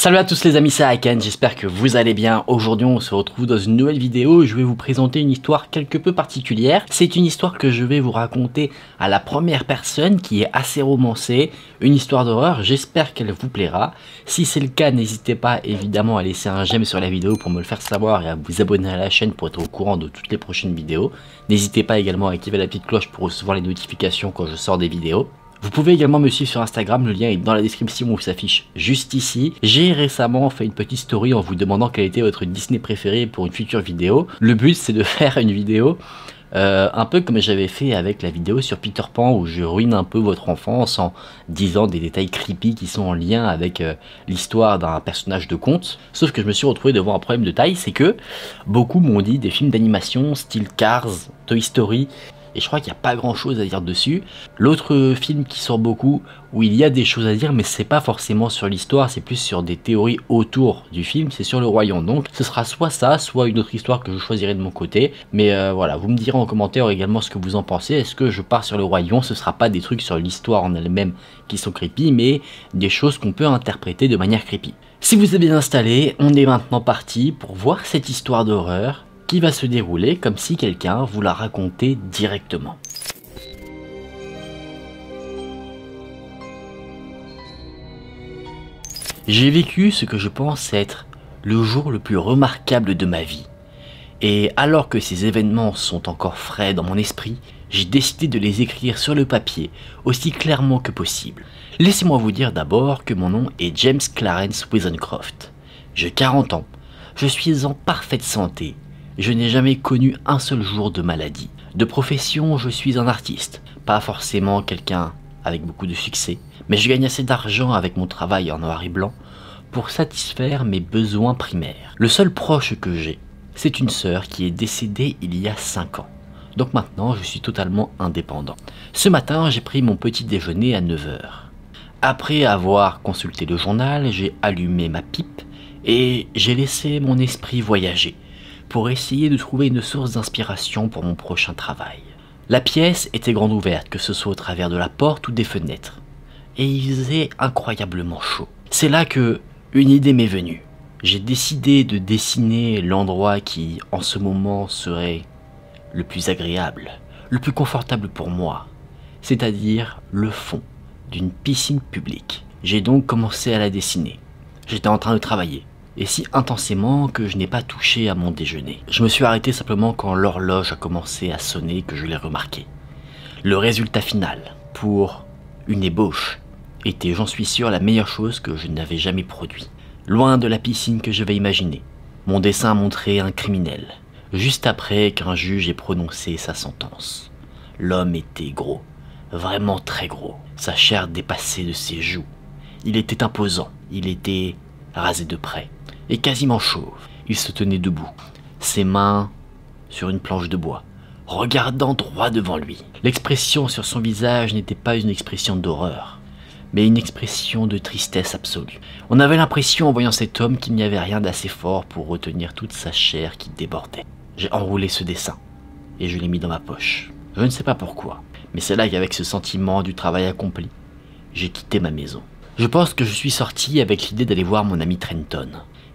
Salut à tous les amis, c'est Aiken, j'espère que vous allez bien. Aujourd'hui on se retrouve dans une nouvelle vidéo où je vais vous présenter une histoire quelque peu particulière. C'est une histoire que je vais vous raconter à la première personne qui est assez romancée, une histoire d'horreur, j'espère qu'elle vous plaira. Si c'est le cas, n'hésitez pas évidemment à laisser un j'aime sur la vidéo pour me le faire savoir et à vous abonner à la chaîne pour être au courant de toutes les prochaines vidéos. N'hésitez pas également à activer la petite cloche pour recevoir les notifications quand je sors des vidéos. Vous pouvez également me suivre sur Instagram, le lien est dans la description où s'affiche juste ici. J'ai récemment fait une petite story en vous demandant quel était votre Disney préféré pour une future vidéo. Le but c'est de faire une vidéo un peu comme j'avais fait avec la vidéo sur Peter Pan où je ruine un peu votre enfance en disant des détails creepy qui sont en lien avec l'histoire d'un personnage de conte. Sauf que je me suis retrouvé devant un problème de taille, c'est que beaucoup m'ont dit des films d'animation style Cars, Toy Story, et je crois qu'il n'y a pas grand chose à dire dessus. L'autre film qui sort beaucoup, où il y a des choses à dire, mais c'est pas forcément sur l'histoire, c'est plus sur des théories autour du film, c'est sur le royaume. Donc ce sera soit ça, soit une autre histoire que je choisirai de mon côté. Mais voilà, vous me direz en commentaire également ce que vous en pensez. Est-ce que je pars sur le royaume? Ce sera pas des trucs sur l'histoire en elle-même qui sont creepy, mais des choses qu'on peut interpréter de manière creepy. Si vous êtes bien installé, on est maintenant parti pour voir cette histoire d'horreur qui va se dérouler comme si quelqu'un vous la racontait directement. J'ai vécu ce que je pense être le jour le plus remarquable de ma vie. Et alors que ces événements sont encore frais dans mon esprit, j'ai décidé de les écrire sur le papier aussi clairement que possible. Laissez-moi vous dire d'abord que mon nom est James Clarence Withencroft. J'ai 40 ans, je suis en parfaite santé. Je n'ai jamais connu un seul jour de maladie. De profession, je suis un artiste. Pas forcément quelqu'un avec beaucoup de succès, mais je gagne assez d'argent avec mon travail en noir et blanc pour satisfaire mes besoins primaires. Le seul proche que j'ai, c'est une sœur qui est décédée il y a 5 ans. Donc maintenant, je suis totalement indépendant. Ce matin, j'ai pris mon petit déjeuner à 9 h. Après avoir consulté le journal, j'ai allumé ma pipe et j'ai laissé mon esprit voyager pour essayer de trouver une source d'inspiration pour mon prochain travail. La pièce était grande ouverte, que ce soit au travers de la porte ou des fenêtres, et il faisait incroyablement chaud. C'est là que une idée m'est venue. J'ai décidé de dessiner l'endroit qui, en ce moment, serait le plus agréable, le plus confortable pour moi, c'est-à-dire le fond d'une piscine publique. J'ai donc commencé à la dessiner. J'étais en train de travailler. Et si intensément que je n'ai pas touché à mon déjeuner. Je me suis arrêté simplement quand l'horloge a commencé à sonner que je l'ai remarqué. Le résultat final, pour une ébauche, était, j'en suis sûr, la meilleure chose que je n'avais jamais produit. Loin de la piscine que je vais imaginer, mon dessin montrait un criminel, juste après qu'un juge ait prononcé sa sentence. L'homme était gros, vraiment très gros, sa chair dépassait de ses joues. Il était imposant, il était rasé de près et quasiment chauve. Il se tenait debout, ses mains sur une planche de bois, regardant droit devant lui. L'expression sur son visage n'était pas une expression d'horreur, mais une expression de tristesse absolue. On avait l'impression en voyant cet homme qu'il n'y avait rien d'assez fort pour retenir toute sa chair qui débordait. J'ai enroulé ce dessin et je l'ai mis dans ma poche. Je ne sais pas pourquoi, mais c'est là qu'avec ce sentiment du travail accompli, j'ai quitté ma maison. Je pense que je suis sorti avec l'idée d'aller voir mon ami Trenton,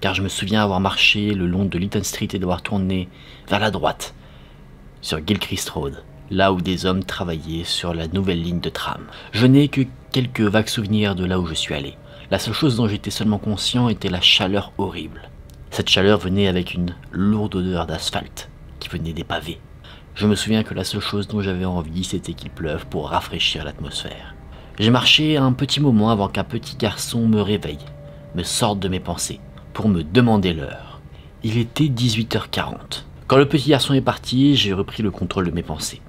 car je me souviens avoir marché le long de Litton Street et d'avoir tourné vers la droite, sur Gilchrist Road, là où des hommes travaillaient sur la nouvelle ligne de tram. Je n'ai que quelques vagues souvenirs de là où je suis allé. La seule chose dont j'étais seulement conscient était la chaleur horrible. Cette chaleur venait avec une lourde odeur d'asphalte qui venait des pavés. Je me souviens que la seule chose dont j'avais envie, c'était qu'il pleuve pour rafraîchir l'atmosphère. J'ai marché un petit moment avant qu'un petit garçon me réveille, me sorte de mes pensées, pour me demander l'heure. Il était 18 h 40. Quand le petit garçon est parti, j'ai repris le contrôle de mes pensées.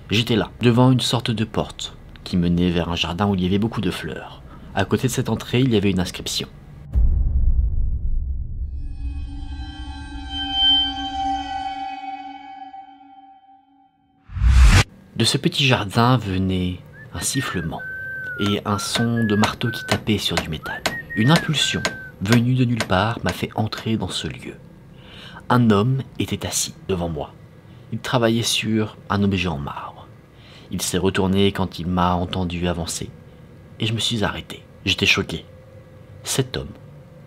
J'étais là, devant une sorte de porte, qui menait vers un jardin où il y avait beaucoup de fleurs. À côté de cette entrée, il y avait une inscription. De ce petit jardin venait un sifflement et un son de marteau qui tapait sur du métal. Une impulsion, venue de nulle part, m'a fait entrer dans ce lieu. Un homme était assis devant moi. Il travaillait sur un objet en marbre. Il s'est retourné quand il m'a entendu avancer, et je me suis arrêté. J'étais choqué. Cet homme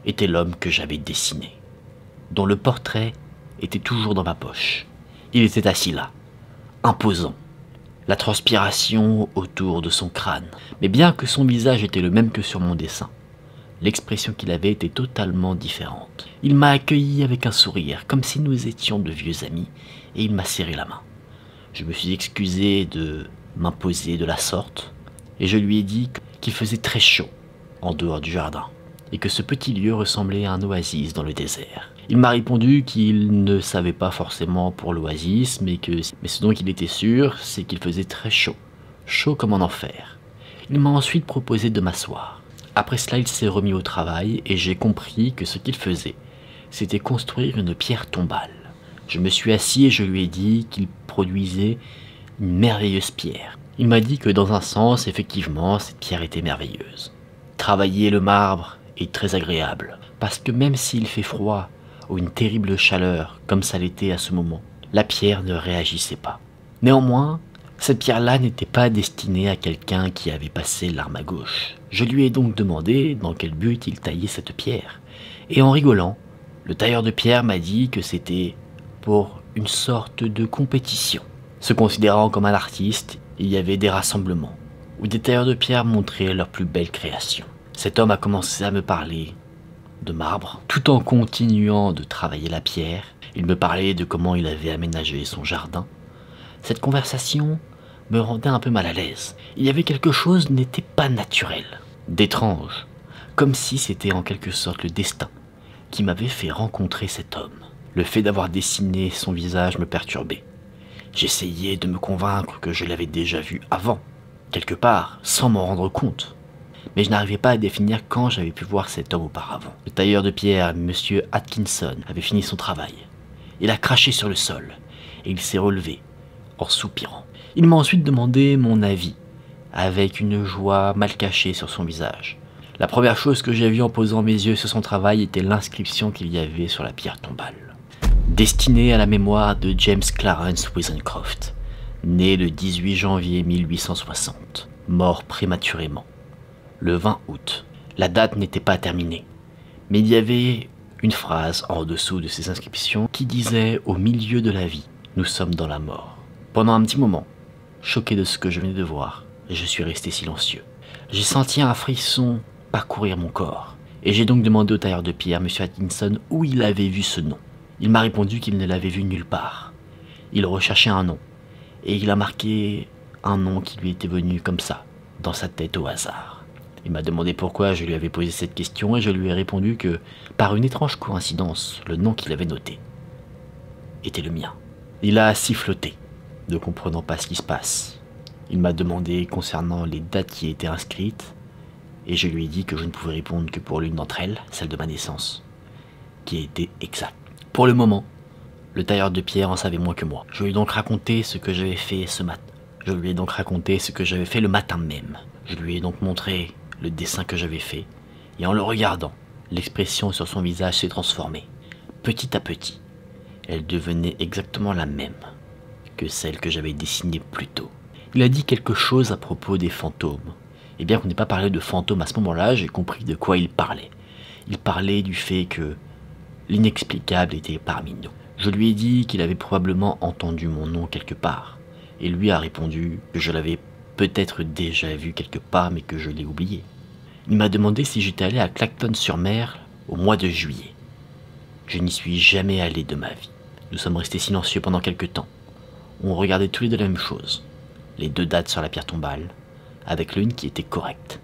était l'homme que j'avais dessiné, dont le portrait était toujours dans ma poche. Il était assis là, imposant, la transpiration autour de son crâne. Mais bien que son visage était le même que sur mon dessin, l'expression qu'il avait était totalement différente. Il m'a accueilli avec un sourire, comme si nous étions de vieux amis, et il m'a serré la main. Je me suis excusé de m'imposer de la sorte, et je lui ai dit qu'il faisait très chaud en dehors du jardin, et que ce petit lieu ressemblait à un oasis dans le désert. Il m'a répondu qu'il ne savait pas forcément pour l'oasis, mais ce dont il était sûr, c'est qu'il faisait très chaud, chaud comme en enfer. Il m'a ensuite proposé de m'asseoir. Après cela, il s'est remis au travail, et j'ai compris que ce qu'il faisait, c'était construire une pierre tombale. Je me suis assis et je lui ai dit qu'il produisait une merveilleuse pierre. Il m'a dit que dans un sens, effectivement, cette pierre était merveilleuse. Travailler le marbre est très agréable, parce que même s'il fait froid ou une terrible chaleur, comme ça l'était à ce moment, la pierre ne réagissait pas. Néanmoins, cette pierre-là n'était pas destinée à quelqu'un qui avait passé l'arme à gauche. Je lui ai donc demandé dans quel but il taillait cette pierre. Et en rigolant, le tailleur de pierre m'a dit que c'était pour une sorte de compétition. Se considérant comme un artiste, il y avait des rassemblements où des tailleurs de pierre montraient leurs plus belles créations. Cet homme a commencé à me parler de marbre, tout en continuant de travailler la pierre. Il me parlait de comment il avait aménagé son jardin. Cette conversation me rendait un peu mal à l'aise. Il y avait quelque chose qui n'était pas naturel, d'étrange, comme si c'était en quelque sorte le destin qui m'avait fait rencontrer cet homme. Le fait d'avoir dessiné son visage me perturbait. J'essayais de me convaincre que je l'avais déjà vu avant, quelque part, sans m'en rendre compte. Mais je n'arrivais pas à définir quand j'avais pu voir cet homme auparavant. Le tailleur de pierre, M. Atkinson, avait fini son travail. Il a craché sur le sol, et il s'est relevé, en soupirant. Il m'a ensuite demandé mon avis, avec une joie mal cachée sur son visage. La première chose que j'ai vue en posant mes yeux sur son travail était l'inscription qu'il y avait sur la pierre tombale. Destinée à la mémoire de James Clarence Withencroft, né le 18 janvier 1860, mort prématurément, le 20 août. La date n'était pas terminée, mais il y avait une phrase en dessous de ces inscriptions qui disait « Au milieu de la vie, nous sommes dans la mort ». Pendant un petit moment, choqué de ce que je venais de voir, je suis resté silencieux. J'ai senti un frisson parcourir mon corps, et j'ai donc demandé au tailleur de pierre, M. Atkinson, où il avait vu ce nom. Il m'a répondu qu'il ne l'avait vu nulle part. Il recherchait un nom, et il a marqué un nom qui lui était venu comme ça, dans sa tête au hasard. Il m'a demandé pourquoi je lui avais posé cette question, et je lui ai répondu que, par une étrange coïncidence, le nom qu'il avait noté était le mien. Il a siffloté, ne comprenant pas ce qui se passe. Il m'a demandé concernant les dates qui étaient inscrites, et je lui ai dit que je ne pouvais répondre que pour l'une d'entre elles, celle de ma naissance, qui était exacte. Pour le moment, le tailleur de pierre en savait moins que moi. Je lui ai donc raconté ce que j'avais fait ce matin. Je lui ai donc raconté ce que j'avais fait le matin même. Je lui ai donc montré le dessin que j'avais fait, et en le regardant, l'expression sur son visage s'est transformée. Petit à petit, elle devenait exactement la même que celle que j'avais dessinée plus tôt. Il a dit quelque chose à propos des fantômes. Et bien qu'on n'ait pas parlé de fantômes à ce moment-là, j'ai compris de quoi il parlait. Il parlait du fait que l'inexplicable était parmi nous. Je lui ai dit qu'il avait probablement entendu mon nom quelque part, et lui a répondu que je l'avais peut-être déjà vu quelque part, mais que je l'ai oublié. Il m'a demandé si j'étais allé à Clacton-sur-Mer au mois de juillet. Je n'y suis jamais allé de ma vie. Nous sommes restés silencieux pendant quelque temps. On regardait tous les deux la même chose, les deux dates sur la pierre tombale, avec l'une qui était correcte.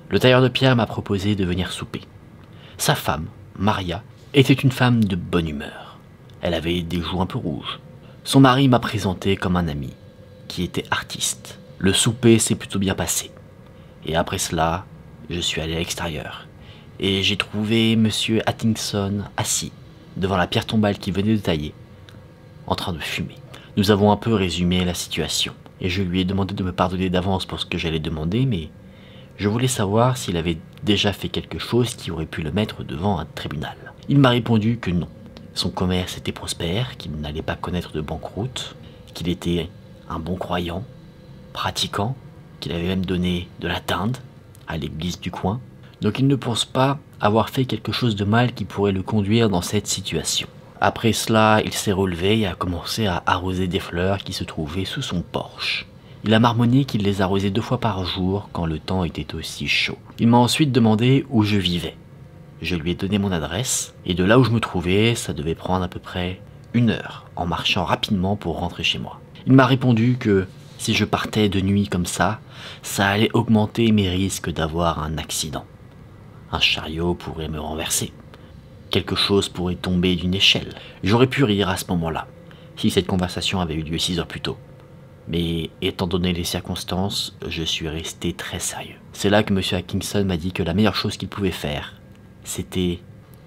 Le tailleur de pierre m'a proposé de venir souper. Sa femme, Maria, était une femme de bonne humeur. Elle avait des joues un peu rouges. Son mari m'a présenté comme un ami, qui était artiste. Le souper s'est plutôt bien passé. Et après cela, je suis allé à l'extérieur. Et j'ai trouvé M. Atkinson assis, devant la pierre tombale qu'il venait de tailler, en train de fumer. Nous avons un peu résumé la situation, et je lui ai demandé de me pardonner d'avance pour ce que j'allais demander, mais je voulais savoir s'il avait déjà fait quelque chose qui aurait pu le mettre devant un tribunal. Il m'a répondu que non. Son commerce était prospère, qu'il n'allait pas connaître de banqueroute, qu'il était un bon croyant, pratiquant, qu'il avait même donné de la dinde à l'église du coin. Donc il ne pense pas avoir fait quelque chose de mal qui pourrait le conduire dans cette situation. Après cela, il s'est relevé et a commencé à arroser des fleurs qui se trouvaient sous son porche. Il a marmonné qu'il les arrosait 2 fois par jour quand le temps était aussi chaud. Il m'a ensuite demandé où je vivais. Je lui ai donné mon adresse, et de là où je me trouvais, ça devait prendre à peu près 1 heure, en marchant rapidement pour rentrer chez moi. Il m'a répondu que si je partais de nuit comme ça allait augmenter mes risques d'avoir un accident. Un chariot pourrait me renverser. Quelque chose pourrait tomber d'une échelle. J'aurais pu rire à ce moment-là, si cette conversation avait eu lieu 6 heures plus tôt. Mais étant donné les circonstances, je suis resté très sérieux. C'est là que M. Atkinson m'a dit que la meilleure chose qu'il pouvait faire, c'était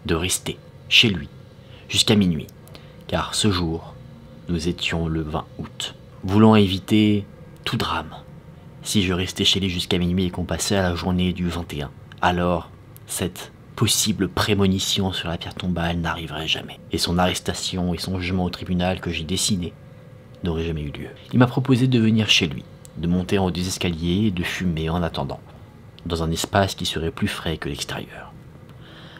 de rester chez lui jusqu'à minuit. Car ce jour, nous étions le 20 août. Voulant éviter tout drame, si je restais chez lui jusqu'à minuit et qu'on passait à la journée du 21, alors cette possible prémonition sur la pierre tombale n'arriverait jamais. Et son arrestation et son jugement au tribunal que j'ai dessiné n'aurait jamais eu lieu. Il m'a proposé de venir chez lui, de monter en haut des escaliers et de fumer en attendant, dans un espace qui serait plus frais que l'extérieur.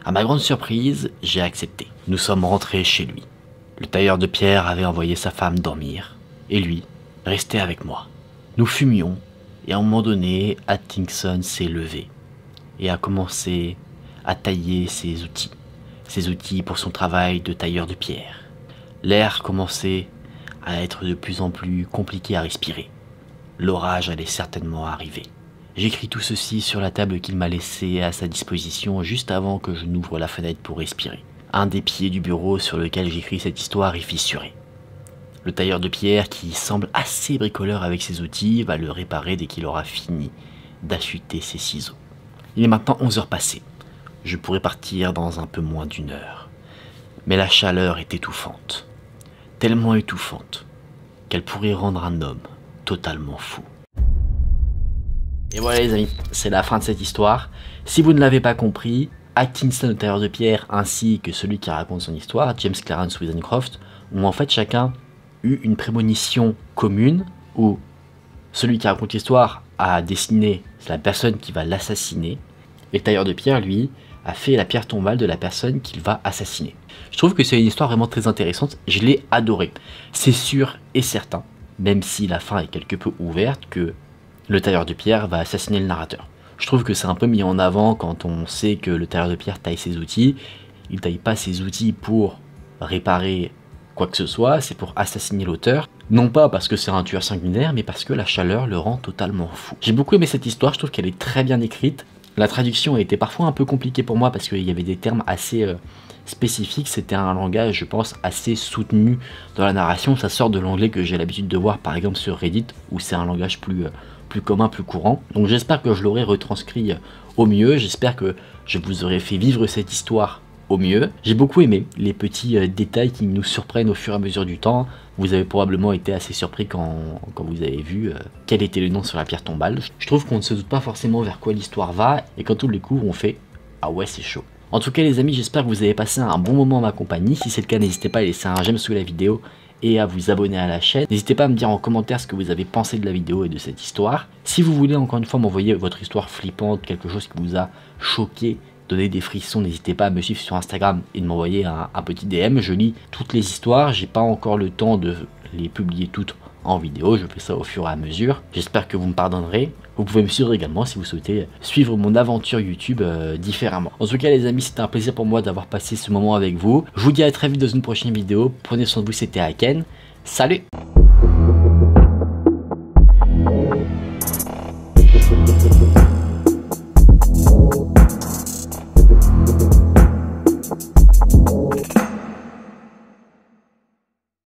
À ma grande surprise, j'ai accepté. Nous sommes rentrés chez lui. Le tailleur de pierre avait envoyé sa femme dormir, et lui restait avec moi. Nous fumions, et à un moment donné, Atkinson s'est levé, et a commencé à tailler ses outils pour son travail de tailleur de pierre. L'air commençait à être de plus en plus compliqué à respirer. L'orage allait certainement arriver. J'écris tout ceci sur la table qu'il m'a laissée à sa disposition juste avant que je n'ouvre la fenêtre pour respirer. Un des pieds du bureau sur lequel j'écris cette histoire est fissuré. Le tailleur de pierre, qui semble assez bricoleur avec ses outils, va le réparer dès qu'il aura fini d'affûter ses ciseaux. Il est maintenant 11 heures passées. Je pourrais partir dans un peu moins d'1 heure. Mais la chaleur est étouffante. Tellement étouffante qu'elle pourrait rendre un homme totalement fou. Et voilà les amis, c'est la fin de cette histoire. Si vous ne l'avez pas compris, Atkinson le tailleur de pierre ainsi que celui qui raconte son histoire, James Clarence Withencroft, ont en fait chacun eu une prémonition commune où celui qui raconte l'histoire a dessiné la personne qui va l'assassiner et le tailleur de pierre, lui, a fait la pierre tombale de la personne qu'il va assassiner. Je trouve que c'est une histoire vraiment très intéressante, je l'ai adorée. C'est sûr et certain, même si la fin est quelque peu ouverte, que le tailleur de pierre va assassiner le narrateur. Je trouve que c'est un peu mis en avant quand on sait que le tailleur de pierre taille ses outils. Il ne taille pas ses outils pour réparer quoi que ce soit, c'est pour assassiner l'auteur. Non pas parce que c'est un tueur sanguinaire, mais parce que la chaleur le rend totalement fou. J'ai beaucoup aimé cette histoire, je trouve qu'elle est très bien écrite. La traduction a été parfois un peu compliquée pour moi parce qu'il y avait des termes assez spécifiques. C'était un langage, je pense, assez soutenu dans la narration. Ça sort de l'anglais que j'ai l'habitude de voir par exemple sur Reddit, où c'est un langage plus commun, plus courant. Donc j'espère que je l'aurai retranscrit au mieux. J'espère que je vous aurai fait vivre cette histoire au mieux. J'ai beaucoup aimé les petits détails qui nous surprennent au fur et à mesure du temps. Vous avez probablement été assez surpris quand vous avez vu quel était le nom sur la pierre tombale. Je trouve qu'on ne se doute pas forcément vers quoi l'histoire va, et quand on le découvre, on fait « Ah ouais, c'est chaud ». En tout cas les amis, j'espère que vous avez passé un bon moment en ma compagnie. Si c'est le cas, n'hésitez pas à laisser un j'aime sous la vidéo et à vous abonner à la chaîne. N'hésitez pas à me dire en commentaire ce que vous avez pensé de la vidéo et de cette histoire. Si vous voulez encore une fois m'envoyer votre histoire flippante, quelque chose qui vous a choqué, donner des frissons, n'hésitez pas à me suivre sur Instagram et de m'envoyer un petit DM. Je lis toutes les histoires, j'ai pas encore le temps de les publier toutes en vidéo, je fais ça au fur et à mesure. J'espère que vous me pardonnerez. Vous pouvez me suivre également si vous souhaitez suivre mon aventure YouTube différemment. En tout cas les amis, c'était un plaisir pour moi d'avoir passé ce moment avec vous. Je vous dis à très vite dans une prochaine vidéo. Prenez soin de vous, c'était Aken. Salut!